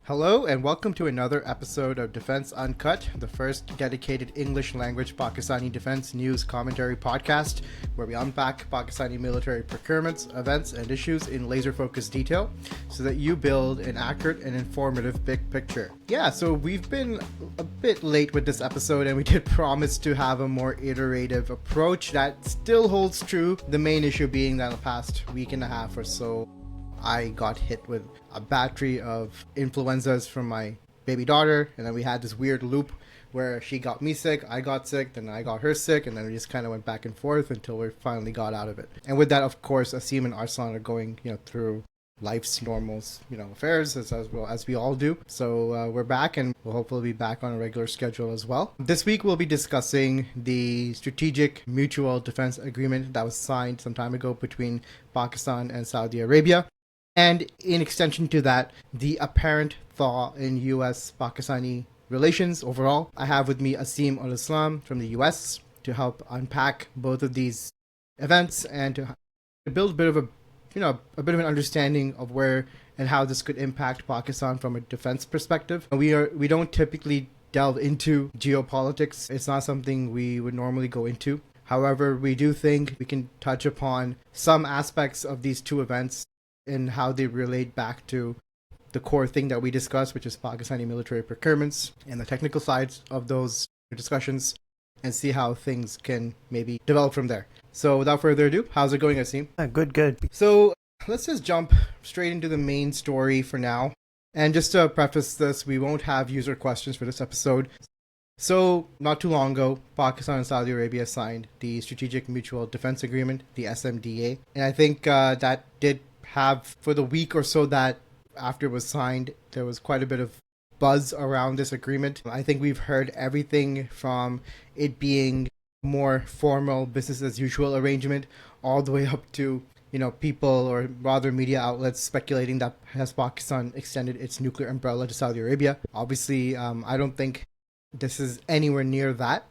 Hello and welcome to another episode of Defense Uncut, the first dedicated English language Pakistani defense news commentary podcast, where we unpack Pakistani military procurements, events, and issues in laser-focused detail so that you build an accurate and informative big picture. Yeah, so we've been a bit late with this episode and we did promise to have a more iterative approach that still holds true, the main issue being that the past week and a half or so I got hit with a battery of influenzas from my baby daughter, and then we had this weird loop where she got me sick, I got sick, then I got her sick, and then we just kind of went back and forth until we finally got out of it. And with that, of course, Aseem and Arslan are going, through life's normal, affairs as well as we all do. So we're back, and we'll hopefully be back on a regular schedule as well. This week we'll be discussing the Strategic Mutual Defense Agreement that was signed some time ago between Pakistan and Saudi Arabia. And in extension to that, the apparent thaw in U.S.-Pakistani relations overall. I have with me Aseem al-Islam from the U.S. to help unpack both of these events and to build a bit of a bit of an understanding of where and how this could impact Pakistan from a defense perspective. We don't typically delve into geopolitics. It's not something we would normally go into. However, we do think we can touch upon some aspects of these two events and how they relate back to the core thing that we discussed, which is Pakistani military procurements and the technical sides of those discussions, and see how things can maybe develop from there. So without further ado, how's it going, Aseem? Good. So let's just jump straight into the main story for now. And just to preface this, we won't have user questions for this episode. So not too long ago, Pakistan and Saudi Arabia signed the Strategic Mutual Defense Agreement, the SMDA. And I think that did have, for the week or so that after it was signed, there was quite a bit of buzz around this agreement. I think we've heard everything from it being more formal business as usual arrangement all the way up to people, or rather media outlets, speculating that has Pakistan extended its nuclear umbrella to Saudi Arabia. Obviously, I don't think this is anywhere near that,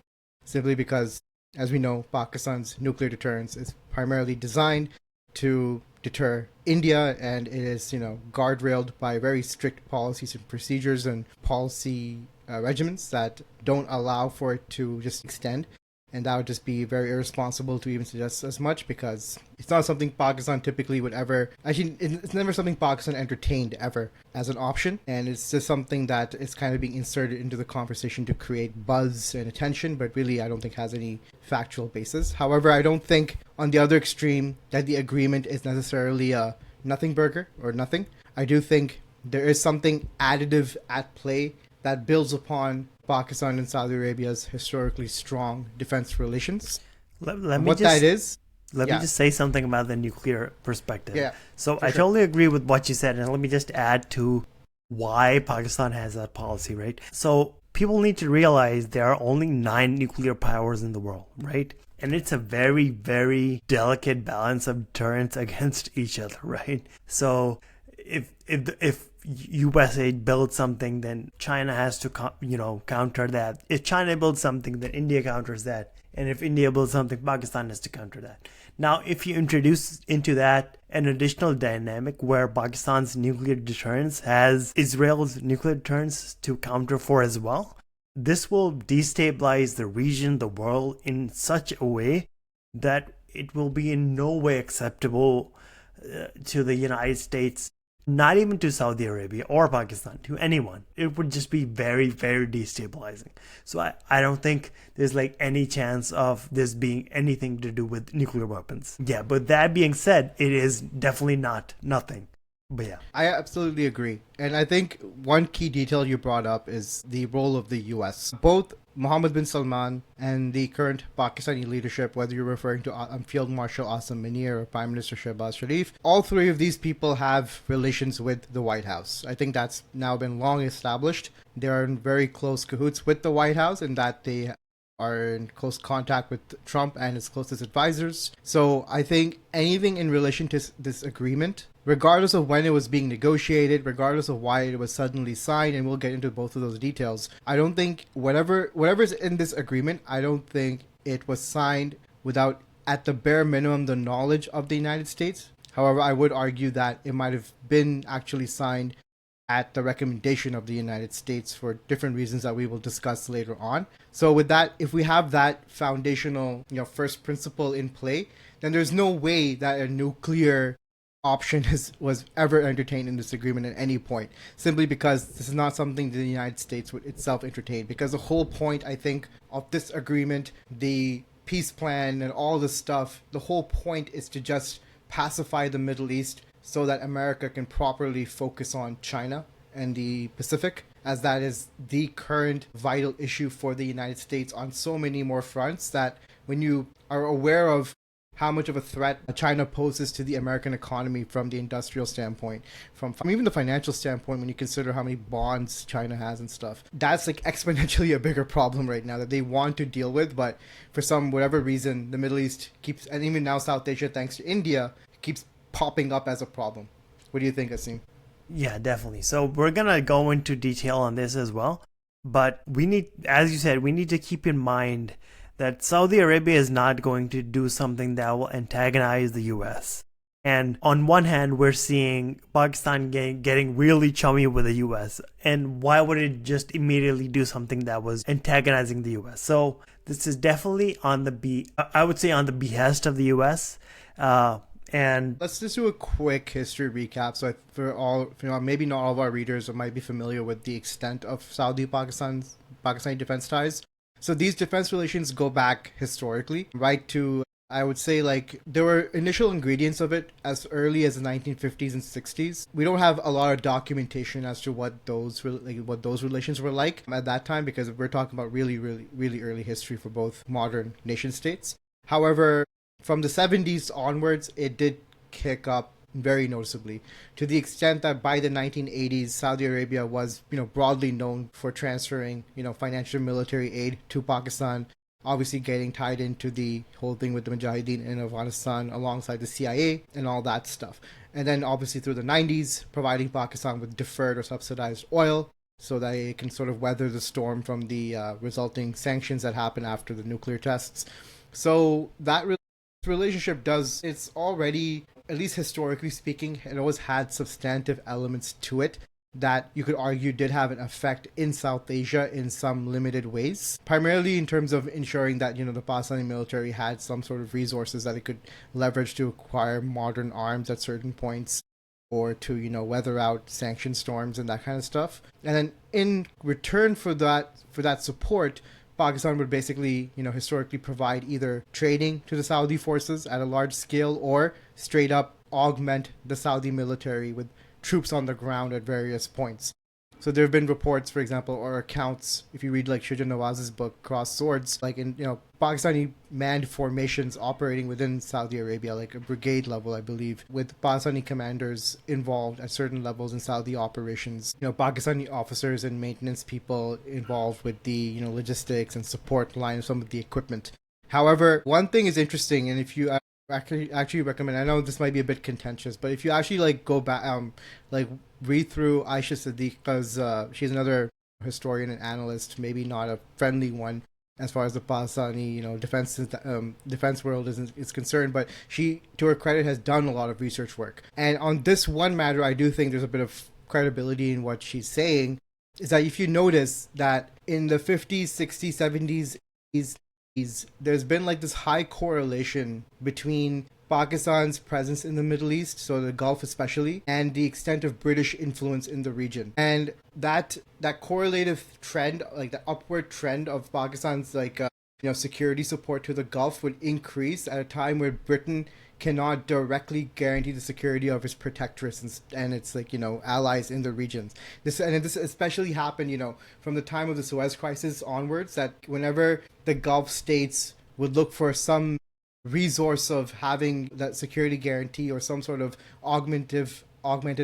simply because, as we know, Pakistan's nuclear deterrence is primarily designed to deter India, and it is guardrailed by very strict policies and procedures and policy regimens that don't allow for it to just extend. And that would just be very irresponsible to even suggest as much, because it's not something Pakistan typically would ever, actually it's never something Pakistan entertained ever as an option, and it's just something that is kind of being inserted into the conversation to create buzz and attention, but really I don't think has any factual basis. However, I don't think on the other extreme that the agreement is necessarily a nothing burger or nothing. I do think there is something additive at play that builds upon Pakistan and Saudi Arabia's historically strong defense relations. Let me just say something about the nuclear perspective. Yeah, so I totally agree with what you said, and let me just add to why Pakistan has that policy, right? So people need to realize there are only 9 nuclear powers in the world, right? And it's a very, very delicate balance of deterrence against each other, right? So if USA builds something, then China has to counter that. If China builds something, then India counters that. And if India builds something, Pakistan has to counter that. Now, if you introduce into that an additional dynamic where Pakistan's nuclear deterrence has Israel's nuclear deterrence to counter for as well, this will destabilize the region, the world, in such a way that it will be in no way acceptable to the United States, not even to Saudi Arabia or Pakistan, to anyone. It would just be very, very destabilizing. So I don't think there's any chance of this being anything to do with nuclear weapons. Yeah, but that being said, it is definitely not nothing. But yeah. I absolutely agree. And I think one key detail you brought up is the role of the US. Both Mohammed bin Salman and the current Pakistani leadership, whether you're referring to Field Marshal Aseem or Prime Minister Shehbaz Sharif, all three of these people have relations with the White House. I think that's now been long established. They are in very close cahoots with the White House, in that they are in close contact with Trump and his closest advisors. So I think anything in relation to this agreement, regardless of when it was being negotiated, regardless of why it was suddenly signed, and we'll get into both of those details, I don't think whatever's in this agreement, I don't think it was signed without, at the bare minimum, the knowledge of the United States. However, I would argue that it might have been actually signed at the recommendation of the United States for different reasons that we will discuss later on. So with that, if we have that foundational, first principle in play, then there's no way that a nuclear option was ever entertained in this agreement at any point, simply because this is not something the United States would itself entertain. Because the whole point, I think, of this agreement, the peace plan and all this stuff, the whole point is to just pacify the Middle East so that America can properly focus on China and the Pacific, as that is the current vital issue for the United States on so many more fronts, that when you are aware of how much of a threat China poses to the American economy from the industrial standpoint, from even the financial standpoint, when you consider how many bonds China has and stuff, that's like exponentially a bigger problem right now that they want to deal with. But for whatever reason, the Middle East keeps, and even now South Asia, thanks to India, keeps popping up as a problem. What do you think, Aseem? Yeah, definitely. So we're going to go into detail on this as well. But we need, as you said, we need to keep in mind that Saudi Arabia is not going to do something that will antagonize the US. And on one hand, we're seeing Pakistan getting really chummy with the US. And why would it just immediately do something that was antagonizing the US? So this is definitely on the behest of the US. And let's just do a quick history recap. So for all, maybe not all of our readers might be familiar with the extent of Pakistani defense ties. So these defense relations go back historically, right to, I would say, like, there were initial ingredients of it as early as the 1950s and 60s. We don't have a lot of documentation as to what those relations were like at that time, because we're talking about really, really, really early history for both modern nation states. However, from the 70s onwards, it did kick up very noticeably, to the extent that by the 1980s, Saudi Arabia was, broadly known for transferring, financial military aid to Pakistan, obviously getting tied into the whole thing with the Mujahideen in Afghanistan alongside the CIA and all that stuff. And then obviously through the 90s, providing Pakistan with deferred or subsidized oil so that it can sort of weather the storm from the resulting sanctions that happened after the nuclear tests. So that relationship it's already, at least historically speaking, it always had substantive elements to it that you could argue did have an effect in South Asia in some limited ways, primarily in terms of ensuring that, the Pakistani military had some sort of resources that it could leverage to acquire modern arms at certain points, or to, weather out sanction storms and that kind of stuff. And then in return for that support, Pakistan would basically, historically provide either training to the Saudi forces at a large scale, or straight up augment the Saudi military with troops on the ground at various points. So there have been reports, for example, or accounts, if you read like Shuja Nawaz's book, Cross Swords, like in, Pakistani manned formations operating within Saudi Arabia, like a brigade level, I believe, with Pakistani commanders involved at certain levels in Saudi operations. Pakistani officers and maintenance people involved with the, logistics and support line of some of the equipment. However, one thing is interesting, and if you actually recommend, I know this might be a bit contentious, but if you actually like go back, read through Aisha Siddiqa's, she's another historian and analyst, maybe not a friendly one as far as the Pakistani, defense world is concerned, but she, to her credit, has done a lot of research work. And on this one matter, I do think there's a bit of credibility in what she's saying, is that if you notice that in the 50s, 60s, 70s, there's been like this high correlation between Pakistan's presence in the Middle East, so the Gulf especially, and the extent of British influence in the region. And that correlative trend, like the upward trend of Pakistan's security support to the Gulf, would increase at a time where Britain cannot directly guarantee the security of its protectorates and its allies in the regions. This especially happened, from the time of the Suez Crisis onwards, that whenever the Gulf states would look for some resource of having that security guarantee or some sort of augmentative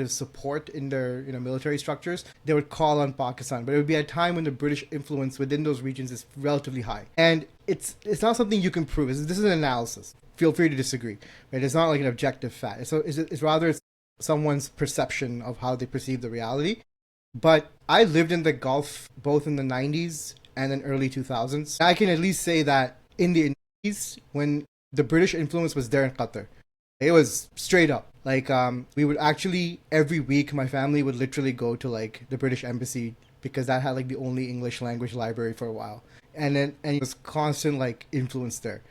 support in their military structures, they would call on Pakistan. But it would be a time when the British influence within those regions is relatively high, and it's not something you can prove. This is an analysis. Feel free to disagree, right? It's not like an objective fact. It's rather someone's perception of how they perceive the reality. But I lived in the Gulf both in the 90s and then early 2000s. I can at least say that in the 90s, when the British influence was there in Qatar, it was straight up. Like, we would actually, every week, my family would literally go to like the British Embassy because that had like the only English language library for a while. And it was constant like influence there.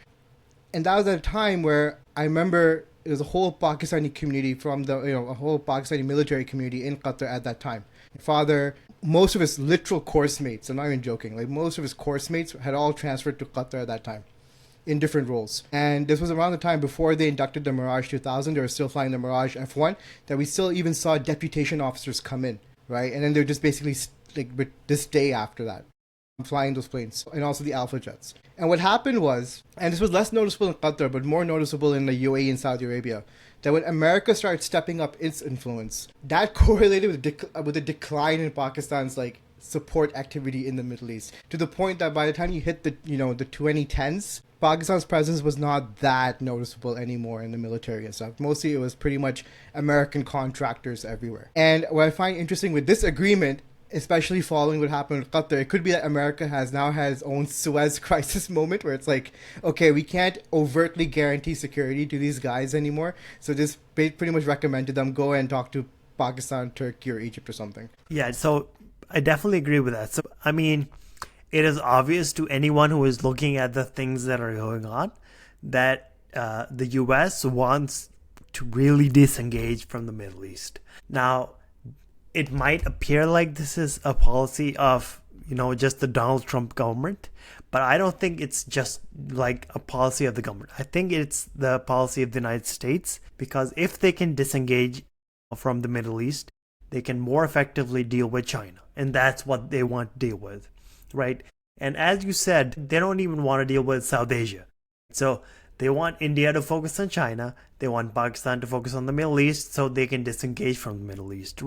And that was at a time where I remember there was a whole Pakistani community from the, a whole Pakistani military community in Qatar at that time. My father, most of his literal course mates, I'm not even joking, like most of his course mates had all transferred to Qatar at that time in different roles. And this was around the time before they inducted the Mirage 2000. They were still flying the Mirage F1, that we still even saw deputation officers come in, right? And then they're just basically like this day after that, flying those planes, and also the Alpha jets. And what happened was, and this was less noticeable in Qatar, but more noticeable in the UAE and Saudi Arabia, that when America started stepping up its influence, that correlated with the decline in Pakistan's like support activity in the Middle East, to the point that by the time you hit the the 2010s, Pakistan's presence was not that noticeable anymore in the military and stuff. Mostly it was pretty much American contractors everywhere. And what I find interesting with this agreement, especially following what happened with Qatar, it could be that America has now had its own Suez crisis moment where it's like, okay, we can't overtly guarantee security to these guys anymore. So just pretty much recommended them go and talk to Pakistan, Turkey, or Egypt or something. Yeah, so I definitely agree with that. So, I mean, it is obvious to anyone who is looking at the things that are going on that the US wants to really disengage from the Middle East. Now, it might appear like this is a policy of, just the Donald Trump government, but I don't think it's just like a policy of the government. I think it's the policy of the United States, because if they can disengage from the Middle East, they can more effectively deal with China. And that's what they want to deal with, right? And as you said, they don't even want to deal with South Asia. So they want India to focus on China. They want Pakistan to focus on the Middle East so they can disengage from the Middle East.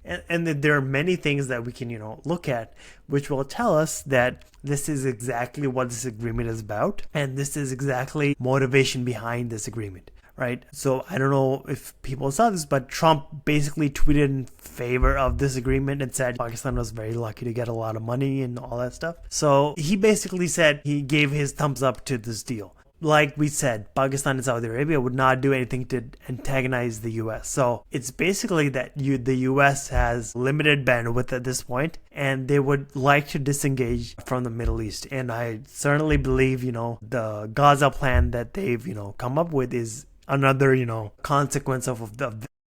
And there are many things that we can, look at, which will tell us that this is exactly what this agreement is about. And this is exactly motivation behind this agreement, right? So I don't know if people saw this, but Trump basically tweeted in favor of this agreement and said Pakistan was very lucky to get a lot of money and all that stuff. So he basically said he gave his thumbs up to this deal. Like we said, Pakistan and Saudi Arabia would not do anything to antagonize the US. So it's basically that the US has limited bandwidth at this point, and they would like to disengage from the Middle East. And I certainly believe, the Gaza plan that they've, come up with is another, consequence of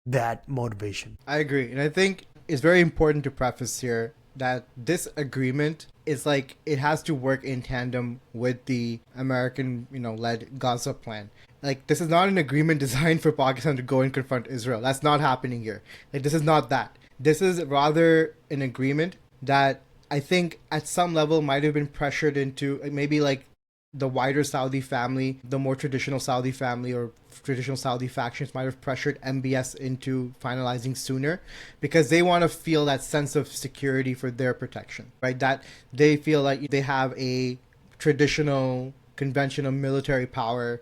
that motivation. I agree. And I think it's very important to preface here that this agreement is like, it has to work in tandem with the American, led Gaza plan. Like, this is not an agreement designed for Pakistan to go and confront Israel. That's not happening here. Like, this is not that. This is rather an agreement that I think at some level might have been pressured into, maybe like the wider Saudi family, the more traditional Saudi family or traditional Saudi factions might have pressured MBS into finalizing sooner, because they want to feel that sense of security for their protection, right? That they feel like they have a traditional, conventional military power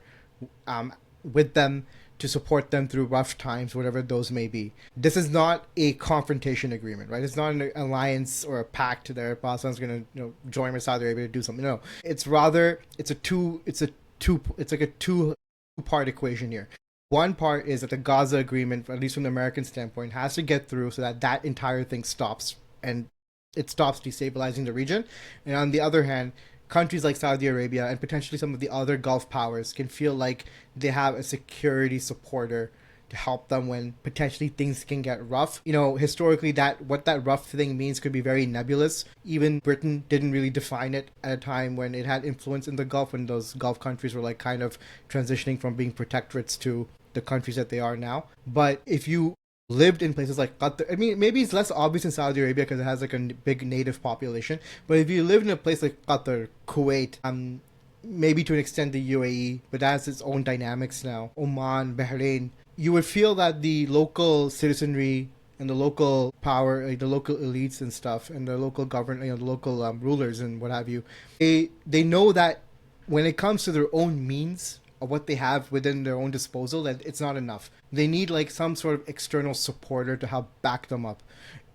with them to support them through rough times, whatever those may be. This is not a confrontation agreement, right? It's not an alliance or a pact that Pakistan's going to join with Saudi Arabia to do something. No, it's rather it's like a two-part equation here. One part is that the Gaza agreement, at least from the American standpoint, has to get through so that entire thing stops, and it stops destabilizing the region. And on the other hand, countries like Saudi Arabia and potentially some of the other Gulf powers can feel like they have a security supporter to help them when potentially things can get rough. Historically, what that rough thing means could be very nebulous. Even Britain didn't really define it at a time when it had influence in the Gulf, when those Gulf countries were like kind of transitioning from being protectorates to the countries that they are now. But if you lived in places like Qatar, I mean, maybe it's less obvious in Saudi Arabia because it has like a big native population, but if you lived in a place like Qatar, Kuwait, maybe to an extent the UAE, but that has its own dynamics now, Oman, Bahrain, you would feel that the local citizenry and the local power, like the local elites and stuff, and the local government, the local rulers and what have you, they know that when it comes to their own means of what they have within their own disposal, that it's not enough. They need like some sort of external supporter to help back them up.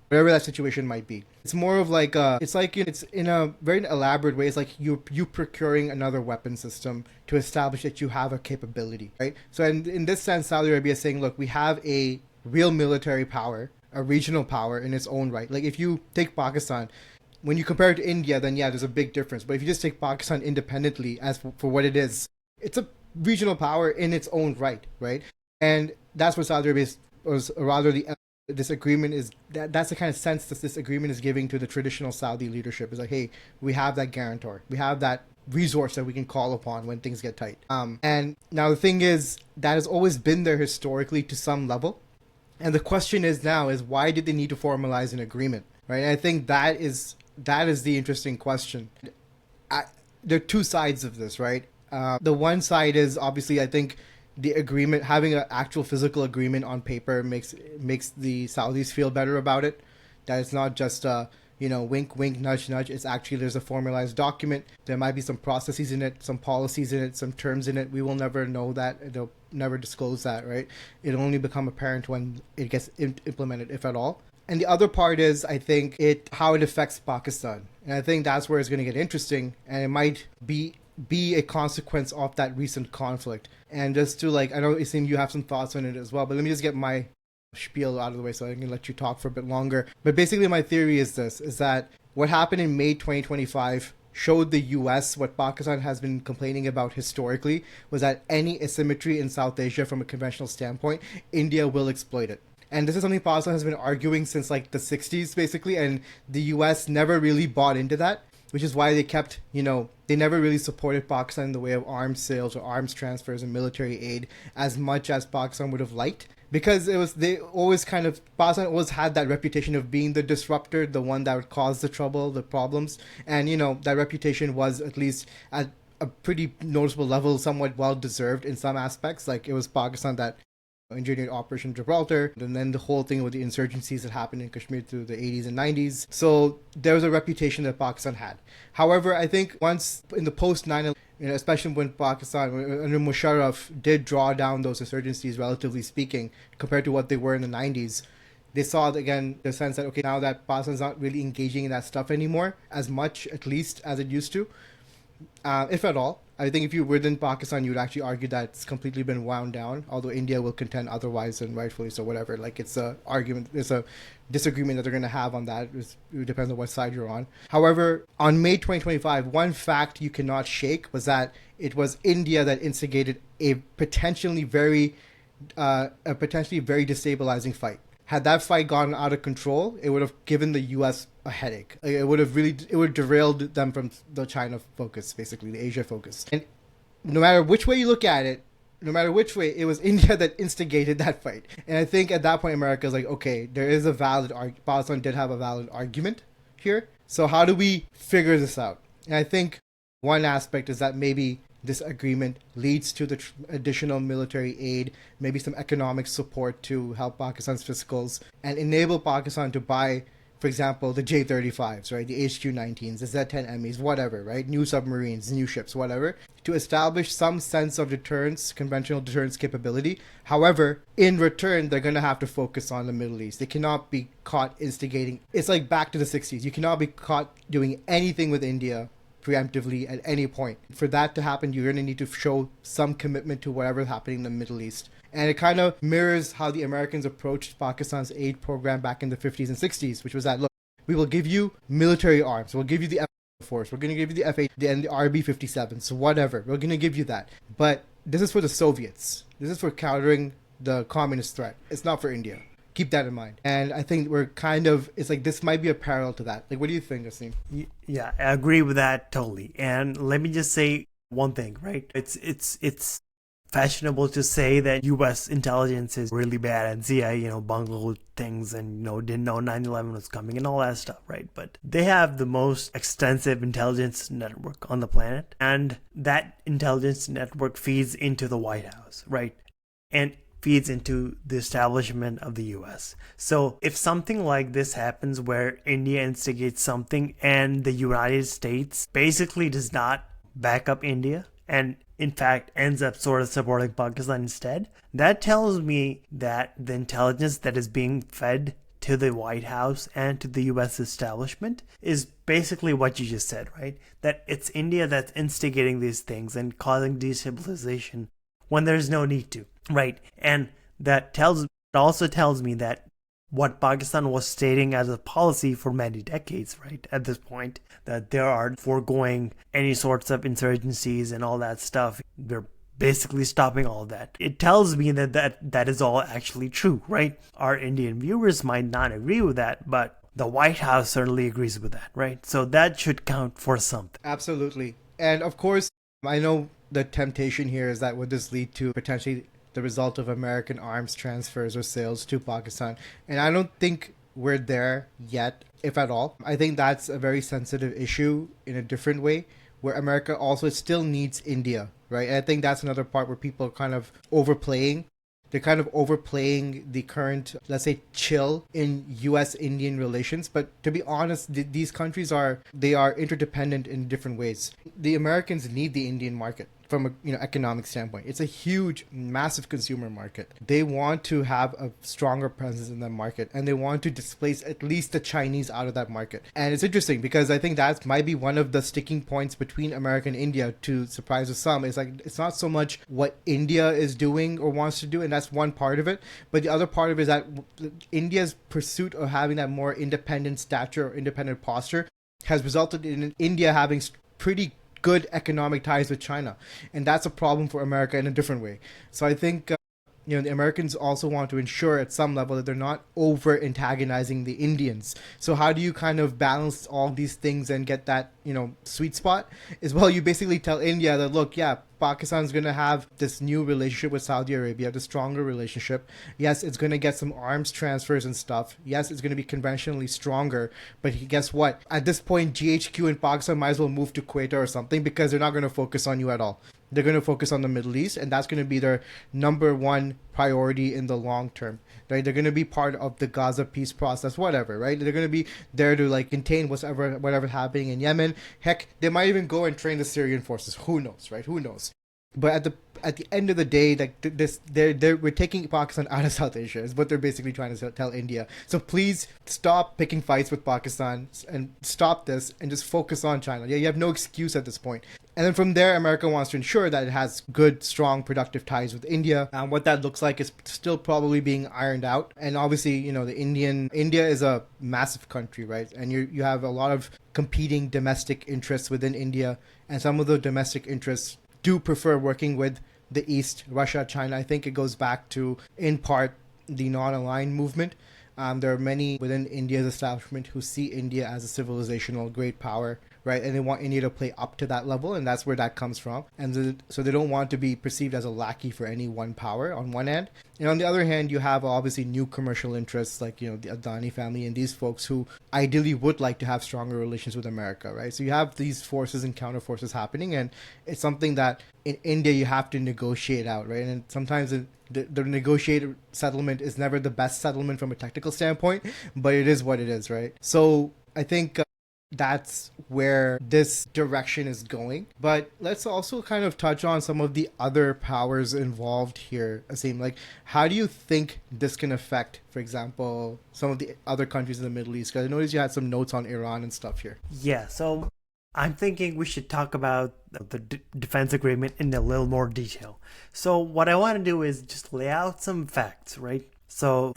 whatever that situation might be. It's more of like it's in a very elaborate way. It's like you procuring another weapon system to establish that you have a capability, right? So in this sense, Saudi Arabia is saying, look, we have a real military power, a regional power in its own right. Like if you take Pakistan, when you compare it to India, then yeah, there's a big difference. But if you just take Pakistan independently as for what it is, it's a regional power in its own right, right? And that's what Saudi Arabia was, or rather this agreement is, that's the kind of sense that this agreement is giving to the traditional Saudi leadership. Is like, hey, we have that guarantor, we have that resource that we can call upon when things get tight. And now the thing is, that has always been there historically to some level. And the question is now is, why did they need to formalize an agreement, right? And I think that is the interesting question. There are two sides of this, right? The one side is obviously, I think the agreement, having an actual physical agreement on paper makes the Saudis feel better about it. That it's not just wink, wink, nudge, nudge. It's actually, there's a formalized document. There might be some processes in it, some policies in it, some terms in it. We will never know that. They'll never disclose that, right? It'll only become apparent when it gets implemented, if at all. And the other part is, I think, how it affects Pakistan. And I think that's where it's going to get interesting. And it might be a consequence of that recent conflict. And just to I know, Aseem, you have some thoughts on it as well, but let me just get my spiel out of the way so I can let you talk for a bit longer. But basically my theory is that what happened in May 2025 showed the US what Pakistan has been complaining about historically, was that any asymmetry in South Asia from a conventional standpoint, India will exploit it. And this is something Pakistan has been arguing since the 60s, basically, and the US never really bought into that, which is why they kept, they never really supported Pakistan in the way of arms sales or arms transfers and military aid as much as Pakistan would have liked. Because Pakistan always had that reputation of being the disruptor, the one that would cause the trouble, the problems. And, that reputation was, at least at a pretty noticeable level, somewhat well-deserved in some aspects. Like, it was Pakistan that engineered Operation Gibraltar, and then the whole thing with the insurgencies that happened in Kashmir through the 80s and 90s. So there was a reputation that Pakistan had. However, I think once in the post 9/11, especially when Pakistan under Musharraf did draw down those insurgencies, relatively speaking, compared to what they were in the 90s, they saw again the sense that, okay, now that Pakistan's not really engaging in that stuff anymore as much, at least, as it used to, if at all. I think if you were in Pakistan, you would actually argue that it's completely been wound down, although India will contend otherwise, and rightfully so, whatever. It's a argument, it's a disagreement that they're going to have on that. It depends on what side you're on. However, on May 2025, one fact you cannot shake was that it was India that instigated a potentially very destabilizing fight. Had that fight gotten out of control, it would have given the U.S. a headache. It would have derailed them from the China focus, basically, the Asia focus. And no matter which way you look at it, it was India that instigated that fight. And I think at that point, America is like, okay, there is a valid argument. Pakistan did have a valid argument here. So how do we figure this out? And I think one aspect is that maybe this agreement leads to the additional military aid, maybe some economic support to help Pakistan's fiscals and enable Pakistan to buy, for example, the J-35s, right? The HQ-19s, the Z-10Ms, whatever, right? New submarines, new ships, whatever, to establish some sense of deterrence, conventional deterrence capability. However, in return, they're going to have to focus on the Middle East. They cannot be caught instigating. It's like back to the 60s. You cannot be caught doing anything with India preemptively at any point. For that to happen, you're going to need to show some commitment to whatever's happening in the Middle East. And it kind of mirrors how the Americans approached Pakistan's aid program back in the 50s and 60s, which was that, look, we will give you military arms. We'll give you the F-4, we're going to give you the F-8 and the RB-57s, whatever. We're going to give you that. But this is for the Soviets. This is for countering the communist threat. It's not for India. Keep that in mind. And I think it's like this might be a parallel to that. Like, what do you think, Aseem? Yeah, I agree with that totally. And let me just say one thing, right? It's fashionable to say that U.S. intelligence is really bad and CIA, bungled things and, didn't know 9/11 was coming and all that stuff, right? But they have the most extensive intelligence network on the planet. And that intelligence network feeds into the White House, right? And feeds into the establishment of the US. So if something like this happens where India instigates something and the United States basically does not back up India and in fact ends up sort of supporting Pakistan instead, that tells me that the intelligence that is being fed to the White House and to the US establishment is basically what you just said, right? That it's India that's instigating these things and causing destabilization when there's no need to, right? And that also tells me that what Pakistan was stating as a policy for many decades, right, at this point, that they are foregoing any sorts of insurgencies and all that stuff. They're basically stopping all of that. It tells me that is all actually true, right? Our Indian viewers might not agree with that, but the White House certainly agrees with that, right? So that should count for something. Absolutely. And of course, I know the temptation here is that would this lead to potentially the result of American arms transfers or sales to Pakistan. And I don't think we're there yet, if at all. I think that's a very sensitive issue in a different way, where America also still needs India, right? And I think that's another part where people are kind of overplaying. They're kind of overplaying the current, let's say, chill in U.S.-Indian relations. But to be honest, these countries are interdependent in different ways. The Americans need the Indian market from a economic standpoint. It's a huge, massive consumer market. They want to have a stronger presence in that market, and they want to displace at least the Chinese out of that market. And it's interesting because I think that might be one of the sticking points between America and India, to surprise of some. It's like, it's not so much what India is doing or wants to do, and that's one part of it, but the other part of it is that India's pursuit of having that more independent stature or independent posture has resulted in India having pretty good economic ties with China, and that's a problem for America in a different way. So I think the Americans also want to ensure at some level that they're not over antagonizing the Indians. So how do you kind of balance all these things and get that sweet spot? Is, well, you basically tell India that, look, yeah, Pakistan's going to have this new relationship with Saudi Arabia, the stronger relationship. Yes, it's going to get some arms transfers and stuff. Yes, it's going to be conventionally stronger. But guess what? At this point, GHQ in Pakistan might as well move to Kuwait or something, because they're not going to focus on you at all. They're going to focus on the Middle East, and that's going to be their number one priority in the long term, right? They're going to be part of the Gaza peace process, whatever, right? They're going to be there to contain whatever's happening in Yemen. Heck, they might even go and train the Syrian forces. Who knows, right? Who knows? But at the end of the day, we're taking Pakistan out of South Asia is what they're basically trying to tell India. So please stop picking fights with Pakistan and stop this and just focus on China. Yeah, you have no excuse at this point. And then from there, America wants to ensure that it has good, strong, productive ties with India. And what that looks like is still probably being ironed out. And obviously, India is a massive country, right? And you have a lot of competing domestic interests within India. And some of the domestic interests do prefer working with the East, Russia, China. I think it goes back to, in part, the non-aligned movement. There are many within India's establishment who see India as a civilizational great power, right? And they want India to play up to that level, and that's where that comes from. And so they don't want to be perceived as a lackey for any one power on one end. And on the other hand, you have obviously new commercial interests like, the Adani family and these folks who ideally would like to have stronger relations with America, right? So you have these forces and counter forces happening, and it's something that in India you have to negotiate out, right? And sometimes the negotiated settlement is never the best settlement from a technical standpoint, but it is what it is, right? So I think that's where this direction is going. But let's also kind of touch on some of the other powers involved here, Aseem. How do you think this can affect, for example, some of the other countries in the Middle East? Because I noticed you had some notes on Iran and stuff here. Yeah, so I'm thinking we should talk about the defense agreement in a little more detail. So what I want to do is just lay out some facts, right? So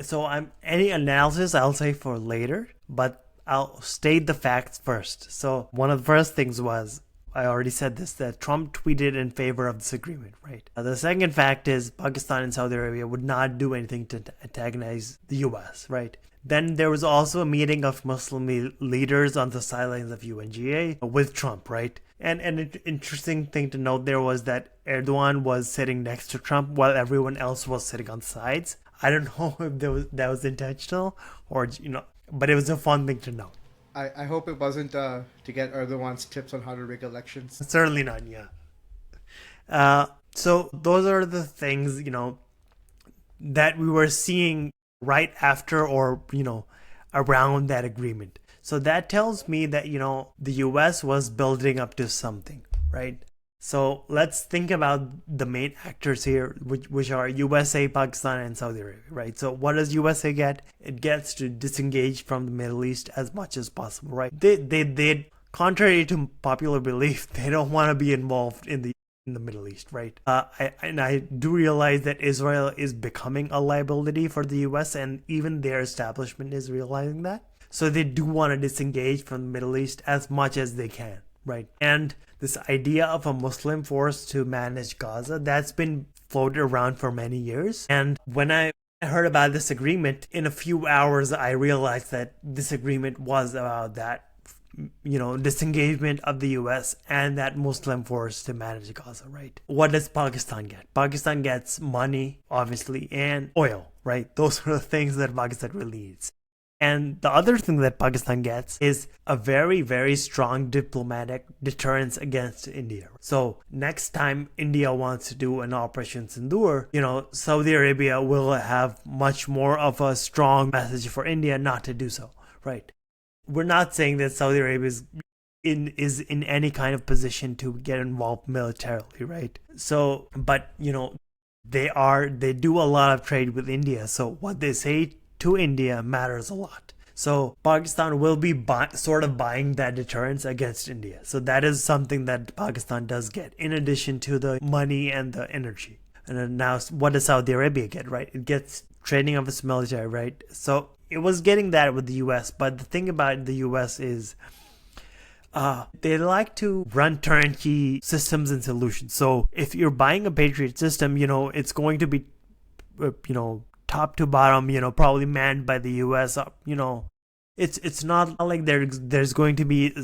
any analysis I'll say for later, but I'll state the facts first. So one of the first things was, I already said this, that Trump tweeted in favor of this agreement, right? The second fact is Pakistan and Saudi Arabia would not do anything to antagonize the US, right? Then there was also a meeting of Muslim leaders on the sidelines of UNGA with Trump, right? And an interesting thing to note there was that Erdogan was sitting next to Trump while everyone else was sitting on sides. I don't know if that was intentional or, but it was a fun thing to know. I hope it wasn't to get Erdogan's tips on how to rig elections. Certainly not, yeah. So those are the things, that we were seeing right after or, around that agreement. So that tells me that, the US was building up to something, right? So let's think about the main actors here, which are USA, Pakistan, and Saudi Arabia, right? So what does USA get? It gets to disengage from the Middle East as much as possible, right? They contrary to popular belief, they don't want to be involved in the Middle East, right? I do realize that Israel is becoming a liability for the US, and even their establishment is realizing that. So they do want to disengage from the Middle East as much as they can, right? And this idea of a Muslim force to manage Gaza, that's been floated around for many years. And when I heard about this agreement, in a few hours, I realized that this agreement was about that, disengagement of the US and that Muslim force to manage Gaza, right? What does Pakistan get? Pakistan gets money, obviously, and oil, right? Those are the things that Pakistan really needs. And the other thing that Pakistan gets is a very, very strong diplomatic deterrence against India. So next time India wants to do an Operation Sindoor, Saudi Arabia will have much more of a strong message for India not to do so, right? We're not saying that Saudi Arabia is in any kind of position to get involved militarily, right? So, but they do a lot of trade with India. So what they say to India matters a lot. So Pakistan will be sort of buying that deterrence against India. So that is something that Pakistan does get, in addition to the money and the energy. And then now, what does Saudi Arabia get, right? It gets training of its military, right? So it was getting that with the US. But the thing about the US is they like to run turnkey systems and solutions. So if you're buying a Patriot system, it's going to be, top to bottom, probably manned by the US. It's not like there's going to be,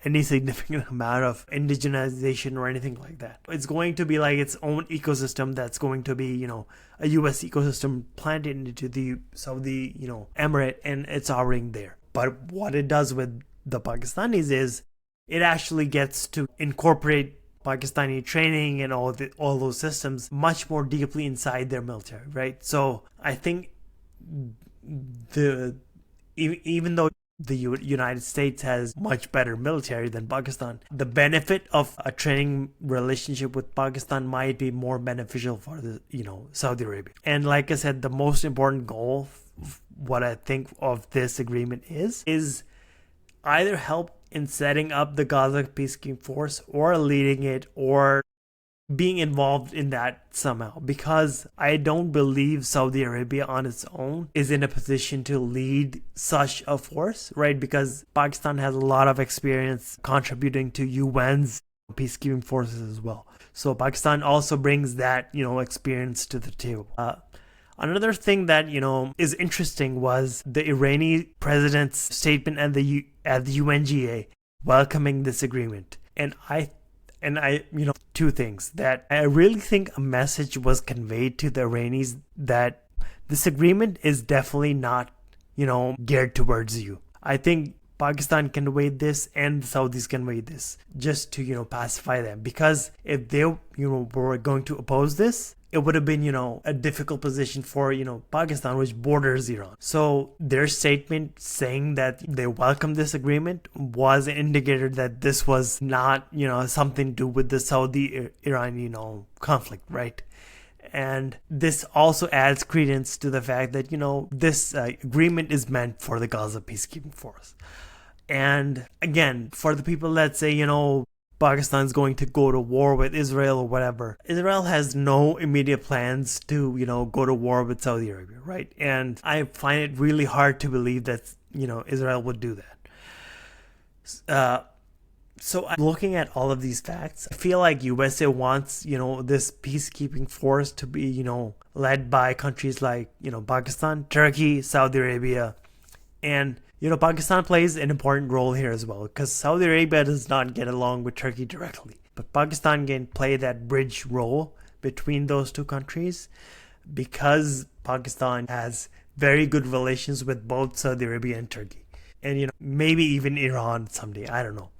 any significant amount of indigenization or anything like that. It's going to be like its own ecosystem that's going to be, a US ecosystem planted into the Saudi, emirate, and it's already there. But what it does with the Pakistanis is it actually gets to incorporate Pakistani training and all those systems much more deeply inside their military, right? So I think even though the United States has much better military than Pakistan, the benefit of a training relationship with Pakistan might be more beneficial for the Saudi Arabia. And like I said, the most important goal, what I think of this agreement is either help in setting up the Gaza peacekeeping force or leading it or being involved in that somehow, because I don't believe Saudi Arabia on its own is in a position to lead such a force, right? Because Pakistan has a lot of experience contributing to UN's peacekeeping forces as well. So Pakistan also brings that, experience to the table. Another thing that, is interesting was the Iranian president's statement at the UNGA welcoming this agreement. And I, two things that I really think a message was conveyed to the Iranians that this agreement is definitely not, geared towards you. I think Pakistan can wait this and the Saudis can wait this just to, pacify them. Because if they, were going to oppose this, it would have been, a difficult position for, Pakistan, which borders Iran. So their statement saying that they welcome this agreement was an indicator that this was not, something to do with the Saudi-Iran, conflict, right? And this also adds credence to the fact that, this agreement is meant for the Gaza peacekeeping force. And again, for the people that say, Pakistan's going to go to war with Israel or whatever, Israel has no immediate plans to, go to war with Saudi Arabia, right? And I find it really hard to believe that, Israel would do that. So I'm looking at all of these facts. I feel like USA wants, this peacekeeping force to be, led by countries like, Pakistan, Turkey, Saudi Arabia, and Pakistan plays an important role here as well, because Saudi Arabia does not get along with Turkey directly. But Pakistan can play that bridge role between those two countries because Pakistan has very good relations with both Saudi Arabia and Turkey. And, maybe even Iran someday. I don't know.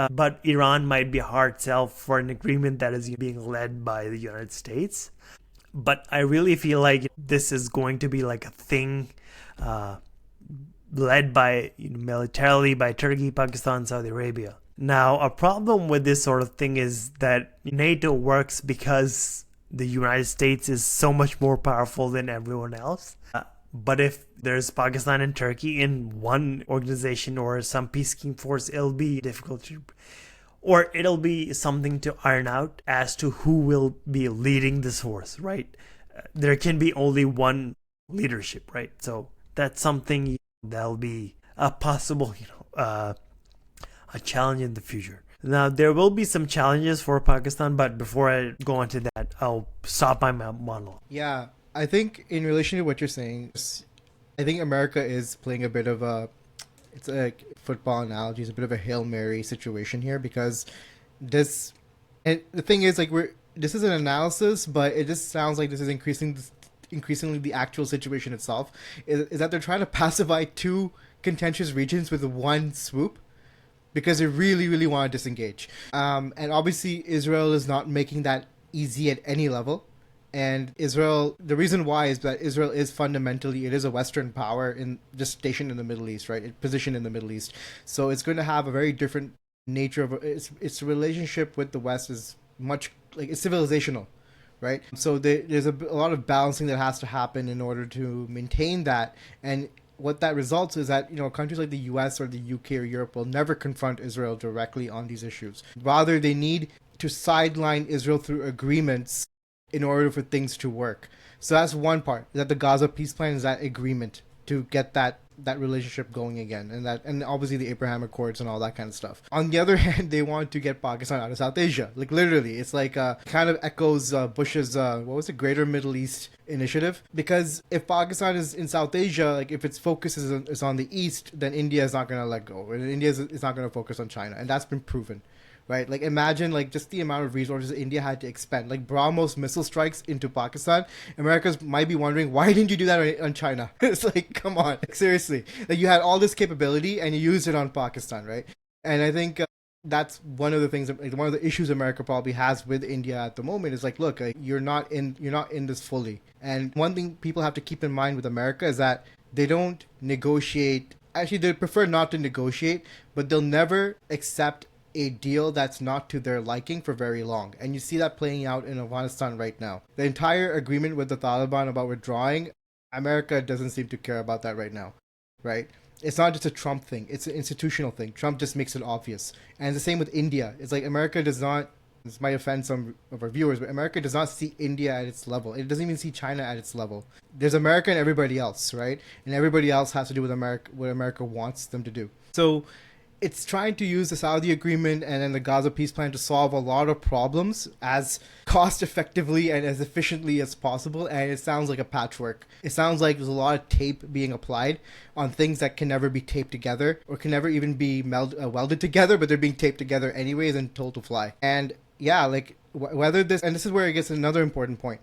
But Iran might be a hard sell for an agreement that is being led by the United States. But I really feel like this is going to be like a thing led by militarily by Turkey, Pakistan, Saudi Arabia. Now, a problem with this sort of thing is that NATO works because the United States is so much more powerful than everyone else. But if there's Pakistan and Turkey in one organization or some peacekeeping force, it'll be difficult to, or it'll be something to iron out as to who will be leading this force, right? There can be only one leadership, right? So that's something that'll be a possible, a challenge in the future. Now, there will be some challenges for Pakistan, but before I go on to that, I'll stop my monologue. Yeah, I think in relation to what you're saying, I think America is playing a bit of it's a football analogy, it's a bit of a Hail Mary situation here because and the thing is, like, this is an analysis, but it just sounds like this is increasingly the actual situation itself, is that they're trying to pacify two contentious regions with one swoop, because they really, really want to disengage. And obviously, Israel is not making that easy at any level. And Israel, the reason why is that Israel is fundamentally, it is a Western power just stationed in the Middle East, right? Positioned in the Middle East. So it's going to have a very different nature of its relationship with the West is much, like, it's civilizational, right? So there's a lot of balancing that has to happen in order to maintain that. And what that results is that, countries like the US or the UK or Europe will never confront Israel directly on these issues. Rather, they need to sideline Israel through agreements in order for things to work. So that's one part, that the Gaza peace plan is that agreement to get that relationship going again, and obviously the Abraham Accords and all that kind of stuff. On the other hand, they want to get Pakistan out of South Asia. Like, literally, it's like kind of echoes Bush's Greater Middle East initiative, because if Pakistan is in South Asia, like, if its focus is on the east, then India is not going to let go, and India is not going to focus on China, and that's been proven. Right, like, imagine, like, just the amount of resources India had to expend, like BrahMos missile strikes into Pakistan. America's might be wondering, why didn't you do that on China? It's like, come on, like, seriously, like, you had all this capability and you used it on Pakistan, right? And I think that's one of the things, like, one of the issues America probably has with India at the moment is like, look, you're not in this fully. And one thing people have to keep in mind with America is that they don't negotiate. Actually, they prefer not to negotiate, but they'll never accept a deal that's not to their liking for very long. And you see that playing out in Afghanistan right now. The entire agreement with the Taliban about withdrawing, America doesn't seem to care about that right now, right? It's not just a Trump thing, it's an institutional thing. Trump just makes it obvious. And it's the same with India. It's like America does not, this might offend some of our viewers, but America does not see India at its level. It doesn't even see China at its level. There's America and everybody else, right? And everybody else has to do with what America wants them to do. So it's trying to use the Saudi agreement and then the Gaza peace plan to solve a lot of problems as cost effectively and as efficiently as possible. And it sounds like a patchwork. It sounds like there's a lot of tape being applied on things that can never be taped together or can never even be welded together, but they're being taped together anyways and told to fly. And yeah, like, whether this, and this is where it gets another important point.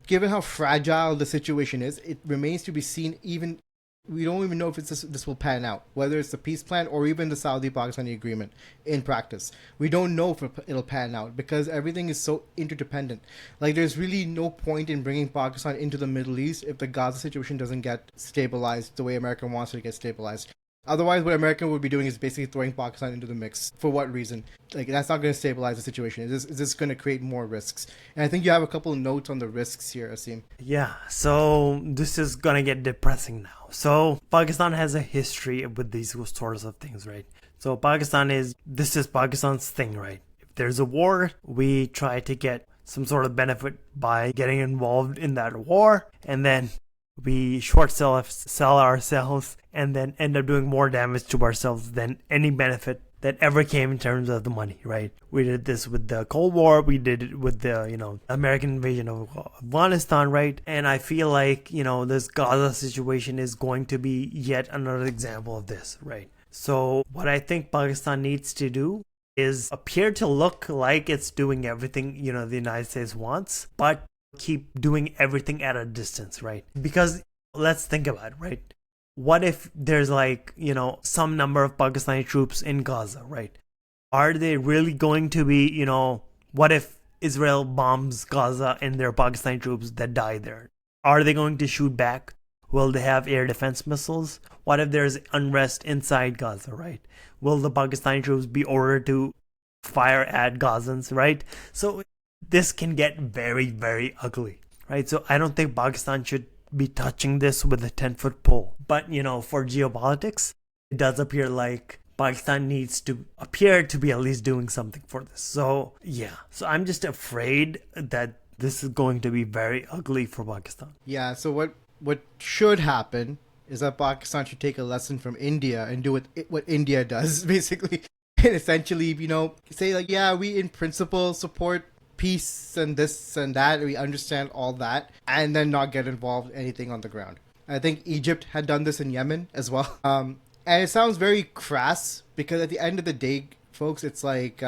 Given how fragile the situation is, it remains to be seen. Even we don't even know if this will pan out, whether it's the peace plan or even the Saudi-Pakistani agreement in practice. We don't know if it'll pan out because everything is so interdependent. Like, there's really no point in bringing Pakistan into the Middle East if the Gaza situation doesn't get stabilized the way America wants it to get stabilized. Otherwise, what America would be doing is basically throwing Pakistan into the mix. For what reason? Like, that's not going to stabilize the situation. It's just going to create more risks. And I think you have a couple of notes on the risks here, Aseem. Yeah, so this is going to get depressing now. So Pakistan has a history with these sorts of things, right? So this is Pakistan's thing, right? If there's a war, we try to get some sort of benefit by getting involved in that war, and then we sell ourselves and then end up doing more damage to ourselves than any benefit that ever came in terms of the money, right? We did this with the Cold War. We did it with the, American invasion of Afghanistan, right? And I feel like, this Gaza situation is going to be yet another example of this, right? So what I think Pakistan needs to do is appear to look like it's doing everything, the United States wants, but keep doing everything at a distance, right? Because let's think about it, right? What if there's some number of Pakistani troops in Gaza, right? Are they really going to be, what if Israel bombs Gaza and there are Pakistani troops that die there? Are they going to shoot back? Will they have air defense missiles? What if there's unrest inside Gaza, right? Will the Pakistani troops be ordered to fire at Gazans, right? So this can get very, very ugly, right? So I don't think Pakistan should be touching this with a 10-foot pole. But, for geopolitics, it does appear like Pakistan needs to appear to be at least doing something for this. So, yeah. So I'm just afraid that this is going to be very ugly for Pakistan. Yeah, so what should happen is that Pakistan should take a lesson from India and do what India does, basically. And essentially, say like, yeah, we in principle support peace and this and that. We understand all that, and then not get involved in anything on the ground. I think Egypt had done this in Yemen as well. And it sounds very crass because at the end of the day, folks, it's like,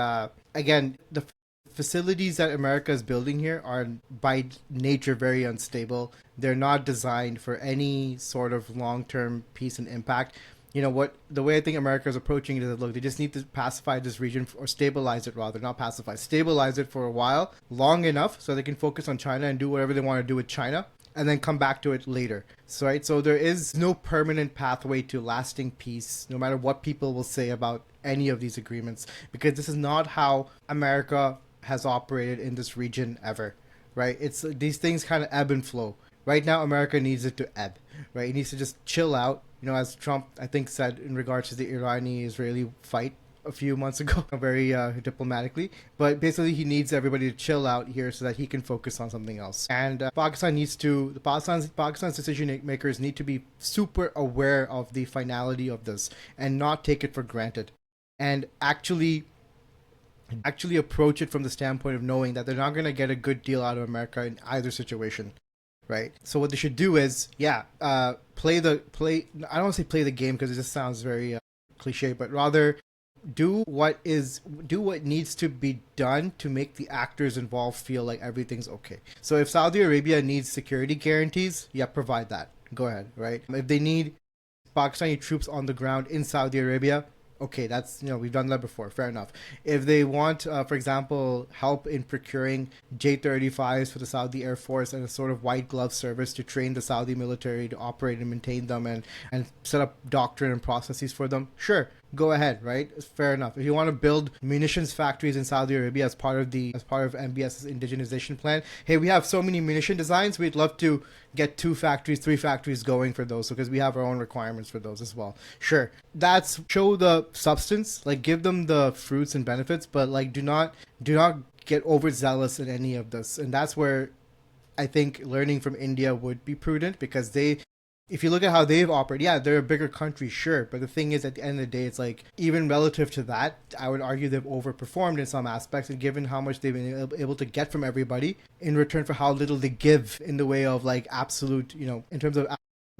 again, the facilities that America is building here are by nature very unstable. They're not designed for any sort of long-term peace and impact. The way I think America is approaching it is, look, they just need to pacify this region, or stabilize it rather, not pacify, stabilize it for a while, long enough so they can focus on China and do whatever they want to do with China, and then come back to it later. So there is no permanent pathway to lasting peace, no matter what people will say about any of these agreements, because this is not how America has operated in this region ever, right? It's these things kind of ebb and flow. Right now, America needs it to ebb, right? It needs to just chill out. As Trump, I think, said in regards to the Iranian-Israeli fight a few months ago, very diplomatically. But basically, he needs everybody to chill out here so that he can focus on something else. And Pakistan's decision makers need to be super aware of the finality of this and not take it for granted, and actually approach it from the standpoint of knowing that they're not going to get a good deal out of America in either situation. Right. So what they should do is, play. I don't want to say play the game because it just sounds very cliche, but rather do what needs to be done to make the actors involved feel like everything's okay. So if Saudi Arabia needs security guarantees, provide that. Go ahead. Right. If they need Pakistani troops on the ground in Saudi Arabia, okay, that's, we've done that before. Fair enough. If they want, for example, help in procuring J-35s for the Saudi Air Force and a sort of white glove service to train the Saudi military to operate and maintain them and set up doctrine and processes for them, sure, go ahead, right? Fair enough. If you want to build munitions factories in Saudi Arabia as part of MBS's indigenization plan, hey, we have so many munition designs, we'd love to get 2 factories, 3 factories going for those, because we have our own requirements for those as well. Sure, that's show the substance, like give them the fruits and benefits, but like do not get overzealous in any of this. And that's where I think learning from India would be prudent, because if you look at how they've operated, they're a bigger country, sure. But the thing is, at the end of the day, it's like, even relative to that, I would argue they've overperformed in some aspects, and given how much they've been able to get from everybody in return for how little they give in the way of like absolute, in terms of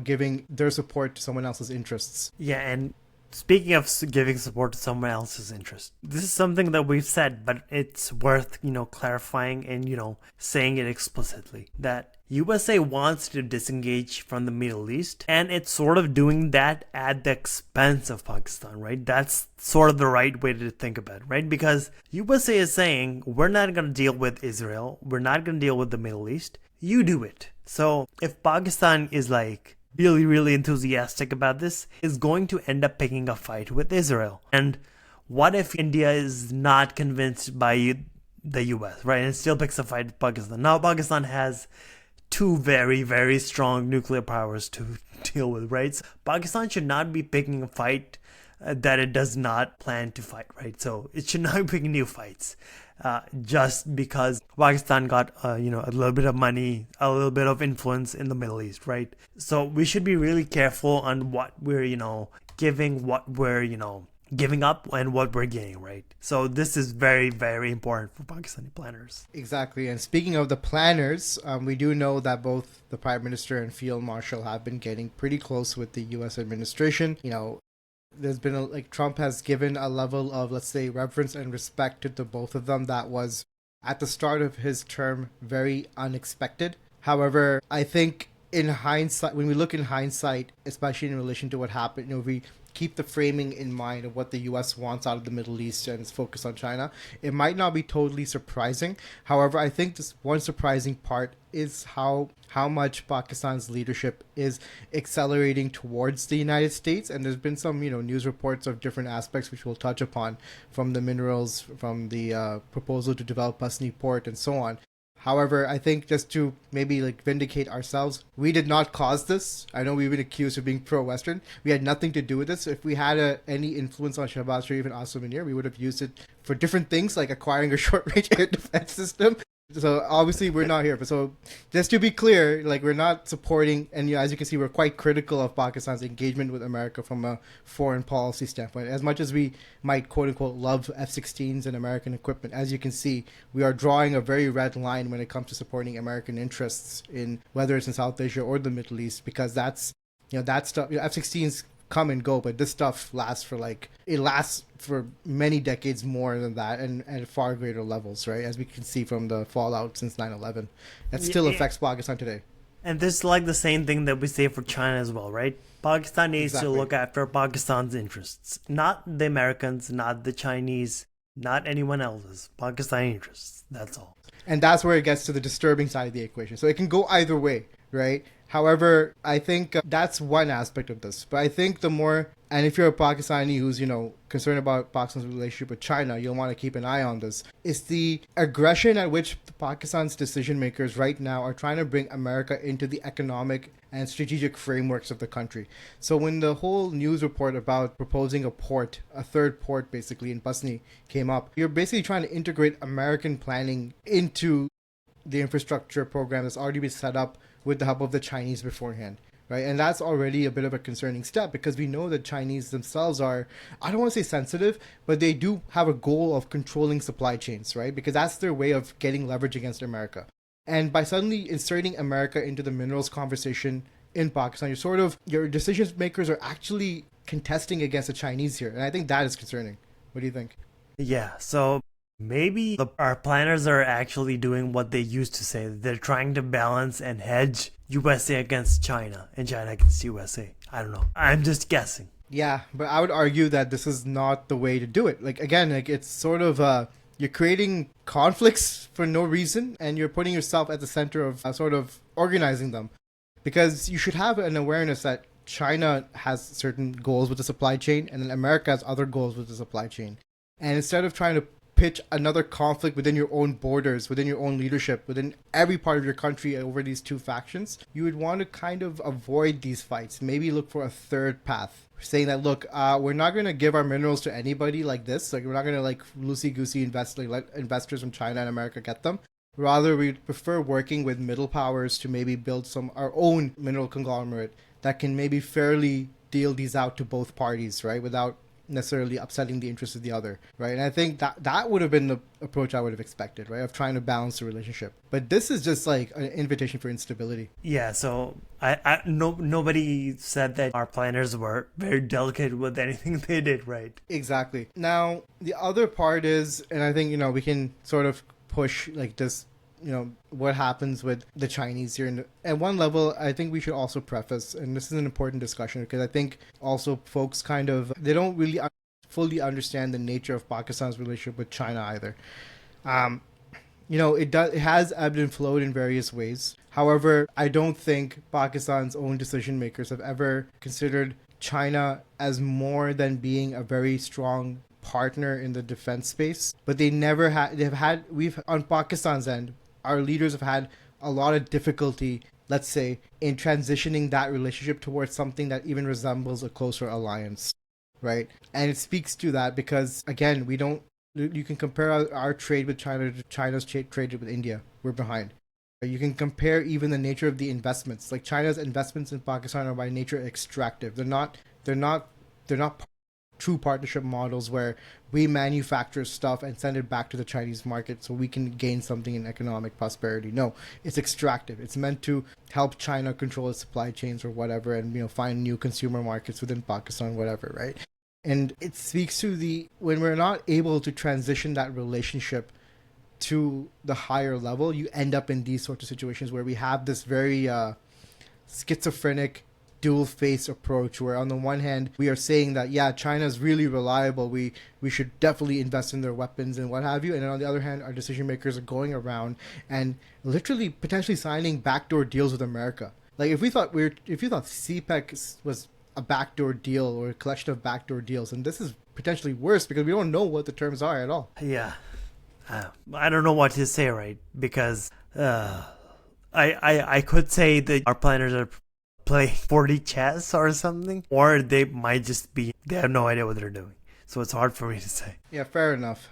giving their support to someone else's interests. Yeah, and speaking of giving support to someone else's interest, this is something that we've said, but it's worth, clarifying and, saying it explicitly, that USA wants to disengage from the Middle East, and it's sort of doing that at the expense of Pakistan, right? That's sort of the right way to think about it, right? Because USA is saying, we're not going to deal with Israel, we're not going to deal with the Middle East, you do it. So if Pakistan is like really, really enthusiastic about this, is going to end up picking a fight with Israel. And what if India is not convinced by the US, right? And still picks a fight with Pakistan. Now Pakistan has 2 very, very strong nuclear powers to deal with, right? So Pakistan should not be picking a fight that it does not plan to fight, right? So it should not be picking new fights. Just because Pakistan got, a little bit of money, a little bit of influence in the Middle East, right? So we should be really careful on what we're, giving, what we're, giving up, and what we're getting, right? So this is very, very important for Pakistani planners. Exactly. And speaking of the planners, we do know that both the Prime Minister and Field Marshal have been getting pretty close with the U.S. administration. There's been Trump has given a level of, let's say, reverence and respect to the both of them that was at the start of his term very unexpected. However, I think in hindsight, when we look in hindsight, especially in relation to what happened, we keep the framing in mind of what the US wants out of the Middle East and its focus on China, it might not be totally surprising. However, I think this one surprising part is how much Pakistan's leadership is accelerating towards the United States. And there's been some, news reports of different aspects which we'll touch upon, from the minerals, from the proposal to develop Pasni Port, and so on. However, I think just to maybe vindicate ourselves, we did not cause this. I know we've been accused of being pro-Western. We had nothing to do with this. If we had any influence on Shahbaz Sharif and Aseem Munir, we would have used it for different things, like acquiring a short-range air defense system. So obviously we're not here. But so just to be clear, we're not supporting, and as you can see, we're quite critical of Pakistan's engagement with America from a foreign policy standpoint. As much as we might quote unquote love F-16s and American equipment, as you can see, we are drawing a very red line when it comes to supporting American interests in whether it's in South Asia or the Middle East, because that's that stuff. F-16s come and go, but this stuff lasts for many decades more than that, and at far greater levels, right? As we can see from the fallout since 9/11, that still affects Pakistan today. And this is the same thing that we say for China as well, right? Pakistan needs to look after Pakistan's interests, not the Americans, not the Chinese, not anyone else's. Pakistani interests. That's all. And that's where it gets to the disturbing side of the equation. So it can go either way, right? However, I think that's one aspect of this. But I think the more, and if you're a Pakistani who's, concerned about Pakistan's relationship with China, you'll want to keep an eye on this, is the aggression at which Pakistan's decision makers right now are trying to bring America into the economic and strategic frameworks of the country. So when the whole news report about proposing a third port basically in Pasni came up, you're basically trying to integrate American planning into the infrastructure program that's already been set up with the help of the Chinese beforehand, right? And that's already a bit of a concerning step, because we know that Chinese themselves are, I don't want to say sensitive, but they do have a goal of controlling supply chains, right? Because that's their way of getting leverage against America. And by suddenly inserting America into the minerals conversation in Pakistan, your decision makers are actually contesting against the Chinese here. And I think that is concerning. What do you think? Yeah, so maybe our planners are actually doing what they used to say. They're trying to balance and hedge USA against China and China against USA. I don't know. I'm just guessing. Yeah, but I would argue that this is not the way to do it. It's sort of you're creating conflicts for no reason, and you're putting yourself at the center of sort of organizing them. Because you should have an awareness that China has certain goals with the supply chain, and then America has other goals with the supply chain. And instead of trying to pitch another conflict within your own borders, within your own leadership, within every part of your country over these two factions, you would want to kind of avoid these fights. Maybe look for a third path, saying that, look, we're not going to give our minerals to anybody like this. We're not going to loosey-goosey let investors from China and America get them. Rather, we prefer working with middle powers to maybe build our own mineral conglomerate that can maybe fairly deal these out to both parties, right? Without necessarily upsetting the interests of the other, right? And I think that would have been the approach I would have expected, right? Of trying to balance the relationship. But this is just an invitation for instability. Yeah, so nobody said that our planners were very delicate with anything they did, right? Exactly. Now, the other part is, and I think, we can sort of push this, what happens with the Chinese here. And at one level, I think we should also preface, and this is an important discussion, because I think also folks they don't really fully understand the nature of Pakistan's relationship with China either. It has ebbed and flowed in various ways. However, I don't think Pakistan's own decision makers have ever considered China as more than being a very strong partner in the defense space. But they never we've on Pakistan's end, our leaders have had a lot of difficulty, let's say, in transitioning that relationship towards something that even resembles a closer alliance, right? And it speaks to that because, again, you can compare our trade with China to China's trade with India. We're behind. You can compare even the nature of the investments. Like China's investments in Pakistan are by nature extractive. They're not true partnership models where we manufacture stuff and send it back to the Chinese market so we can gain something in economic prosperity. No, it's extractive. It's meant to help China control its supply chains or whatever, and find new consumer markets within Pakistan, whatever, right? And it speaks to when we're not able to transition that relationship to the higher level, you end up in these sorts of situations where we have this very schizophrenic dual-faced approach where on the one hand we are saying that yeah, China's really reliable, we should definitely invest in their weapons and what have you, and then on the other hand our decision makers are going around and literally potentially signing backdoor deals with America. Like if you thought CPEC was a backdoor deal or a collection of backdoor deals, and this is potentially worse because we don't know what the terms are at all. Yeah. I don't know what to say, right? Because I could say that our planners are playing 40 chess or something, or they might just be, they have no idea what they're doing. So it's hard for me to say. Yeah, fair enough.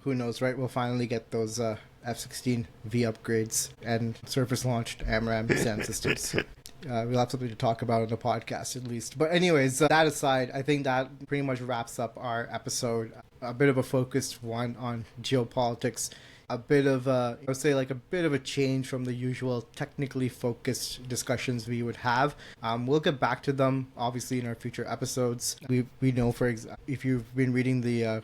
Who knows, right? We'll finally get those F-16V upgrades and surface-launched AMRAAM SAM systems. We'll have something to talk about on the podcast at least. But anyways, that aside, I think that pretty much wraps up our episode. A bit of a focused one on geopolitics. A bit of I would say like a bit of a change from the usual technically focused discussions we would have. We'll get back to them obviously in our future episodes. We know if you've been reading the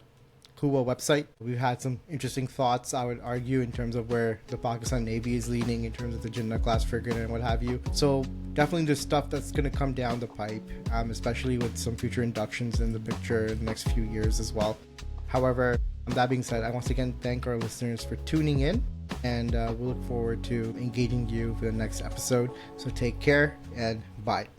Kuwa website, we've had some interesting thoughts, I would argue, in terms of where the Pakistan Navy is leaning in terms of the Jinnah class frigate and what have you. So definitely there's stuff that's going to come down the pipe, especially with some future inductions in the picture in the next few years as well. However, that being said, I once again thank our listeners for tuning in, and we'll look forward to engaging you for the next episode. So take care and bye.